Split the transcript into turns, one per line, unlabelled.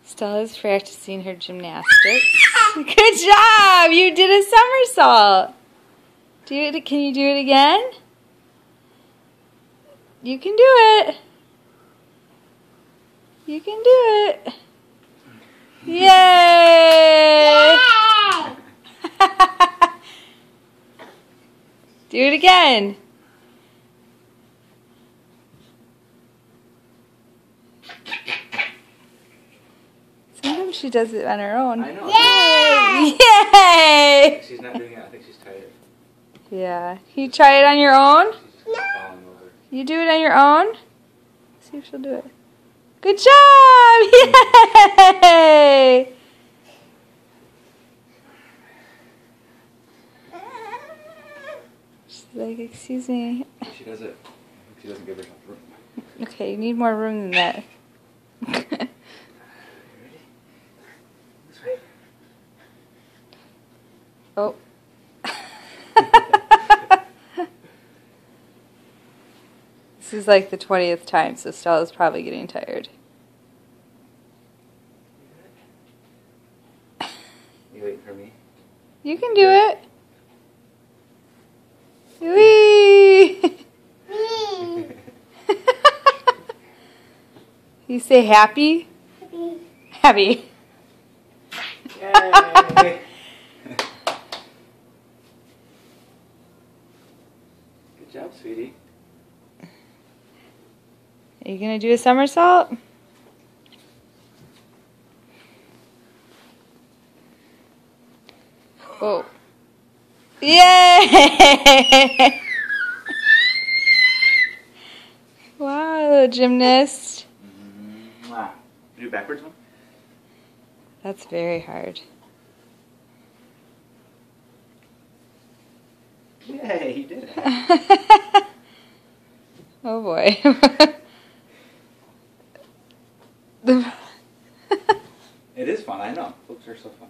Stella's practicing her gymnastics. Good job! You did a somersault. Can you do it again? You can do it. You can do it. Yay! Do it again. Sometimes she does it on her own.
I know.
Yay!
She's not doing it. I think she's tired.
Yeah. You try it on your own?
She's just falling over.
You do it on your own? See if she'll do it. Good job! Yay! She's like, excuse me.
She does it. She doesn't give herself room.
Okay, you need more room than that. Oh. This is like the 20th time, so Stella's probably getting tired.
You waiting for me?
You can do it. Whee! You say happy? Happy.
Yay! Good job, sweetie.
Are you going to do a somersault? Oh. Yay! Wow, gymnast.
Mwah. Do backwards one?
That's very hard.
Yay, he did it.
Oh boy.
It is fun, I know. Books are so fun.